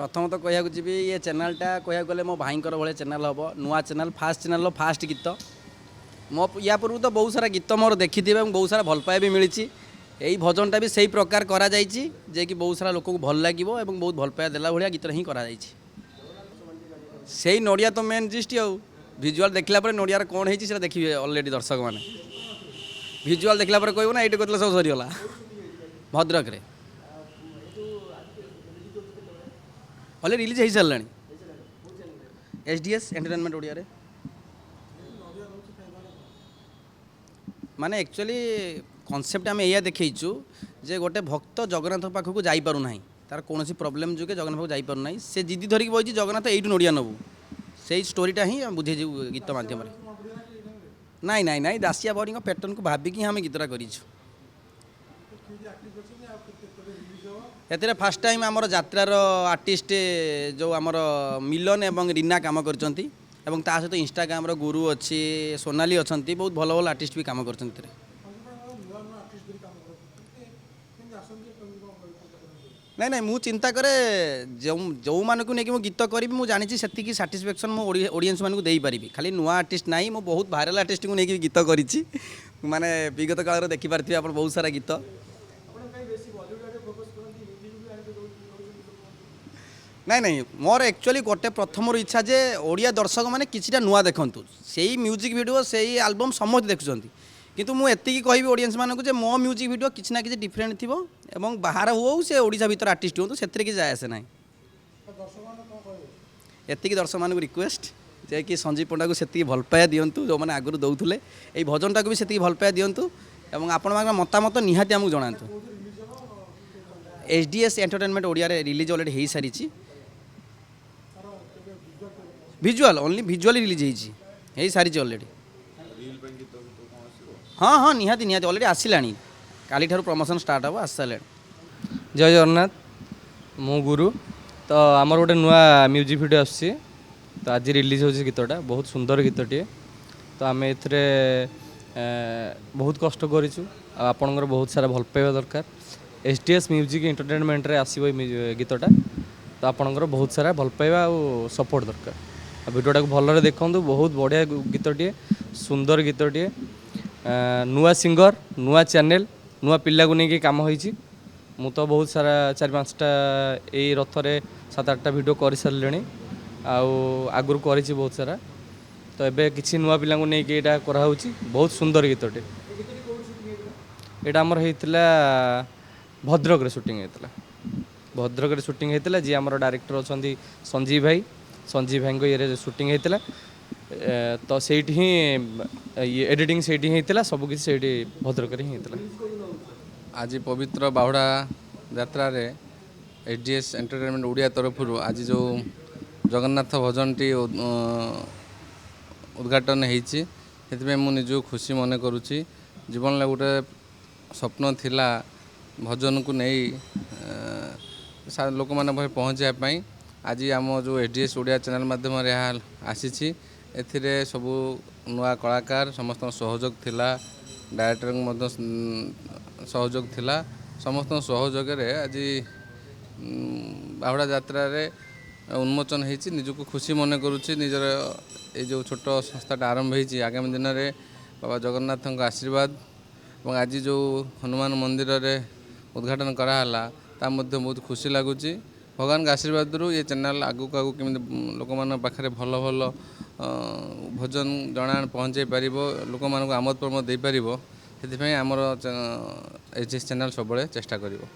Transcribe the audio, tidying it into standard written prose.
प्रथम तो कहूँ जी ये चैनलटा कहूँ गले मो भाईंकर भाई चैनल हम नुआ चैनल फास्ट चैनल फास्ट गीत मो या पूर्व तो बहुत सारा गीत मोर देखी बहुत सारा भल पाए भी मिली यही भजनटा भी सही प्रकार करा जे कि बहुत सारा लोक को भल लगे और बहुत भल पाए देला भाया गीत ही करा से नड़िया तो मेन जिस्ट भिजुआल देखला नड़ियार कौन है देखिए अलरेडी दर्शक मैंने भिजुआल देखला कहूँ ना ये कहते सब सरीगला भद्रक रे ऑलरेडी रिलीज हो सारा एसडीएस एंटरटेनमेंट ओडिया रे माने एक्चुअली कॉन्सेप्ट आम या देखु जे गोटे भक्त जगन्नाथ पाखक जापर ना तार कौन प्रोब्लेम जो जगन्नाथ पाखक जापर ना से जिदी धरिकी बही जगन्नाथ यू नड़िया नबू से स्टोरीटा ही बुझे गीत मध्यम नाई नाई नाई दासिया बड़ी पैटर्न को भाविकी आम गीतटा कर एते फास्ट टाइम आमर जात्रार आर्टिस्ट जो आमर मिलन एवं रीना काम कर सहित इंस्टाग्राम गुरु अच्छी सोनाली अच्छा बहुत भल भल आर्टिस्ट भी काम कर नहीं नहीं मु चिंता करे जो मानक नहीं गीत करी मुझे जानी से साटिस्फैक्शन मुझे ऑडियंस मानक दे पारि खाली नुआ आर्टिस्ट ना मु बहुत भाइराल आर्टिस्ट को लेकिन गीत करी माने विगत काल देखिपारे आप बहुत सारा गीत नहीं नहीं मोर एक्चुअली गोटे प्रथम इच्छा जे ओडिया दर्शक मैंने किसी नुआ देखूँ से म्यूजिक वीडियो से एल्बम समस्त देखुं किंतु मु एति कहि ऑडियंस मानक जे मो म्यूजिक वीडियो किसी ना कि डिफरेंट थी एवं बाहर हो से ओडिशा भीतर आर्टिस्ट हो से कि जाए आसे ना एति दर्शक मानक रिक्वेस्ट जे कि संजीव पंडा को से भल पाया दिंतु जो मैंने आगुरी दौले ये भजनटा को भी से भल पाया दिंतु और आपण मतामत निहाती आमको जनातु SDS entertainment Odia release already हो सारी भिजुआल ओनली भिजुआली रिलीज हो सारी अलरेडी हाँ हाँ निहाती निहाती अलरेडी आसला काली ठार प्रमोशन स्टार्ट हम आस सारे जय जगन्नाथ मु गुरु तो आमर गोटे नुआ म्यूजिक वीडियो आसची तो आज रिलीज हो गीतटा बहुत सुंदर गीतटे तो आम ए बहुत कष्ट करूँ आपणकर बहुत सारा भल पाइबा दरकार एसडीएस म्यूजिक एंटरटेनमेंट रे आसो गीतटा तो आपणकर बहुत सारा भल पाइबा और सपोर्ट दरकार भिडियोटा को भलरे देखु बहुत बढ़िया गीतटे सुंदर गीतटे नुआ सिंगर नुआ चैनल नुआ पिला को लेकिन कम होती मु तो बहुत सारा 4-5टा यही रथरे 7-8टा भिड कर सारे आगुरी कर बहुत सारा तो एबे किसी नुआ पिला को लेकिन यहाँ कराऊँ बहुत सुंदर गीतटे यहाँ आमर होता भद्रक शूटिंग होता भद्रक शूटिंग होता जी आम डायरेक्टर अच्छा संजीव भाई ये शूटिंग होता तो से ही एडिटिंग से होता सबकि से भद्रक ही होता आज पवित्र बाहुड़ा यात्रा रे एसडीएस एंटरटेनमेंट ओडिया तरफ आज जो जगन्नाथ भजनटी उद्घाटन होती मुझे खुशी मन करुच्ची जीवन गोटे स्वप्न थिला भजन को नहीं लोक मैंने पहुँचापी आज आम जो एसडीएस ओडिया चैनल माध्यम आसी एथिरे सबू नुआ कलाकार समस्त सहयोग थिला डायरेक्टर सहयोग थिला समस्त सहयोग आज बाहुड़ा यात्रा रे उन्मोचन होती निजको खुशी मन करुच्ची निजर ये जो छोट संस्थाटा आरंभ होती आगामी दिन में बाबा जगन्नाथ आशीर्वाद और आज जो हनुमान मंदिर रे उद्घाटन कराला ता मध्य बहुत खुशी लगुच भगवान का आशीर्वाद रू ये चैनल आगू आगू कमी लोक मान पाखे भल भल भजन जनाण पहुँचे पार लोक मान आमोद प्रमोद दे पार से आमर एसडीएस चैनल सब चेष्टा करिवो।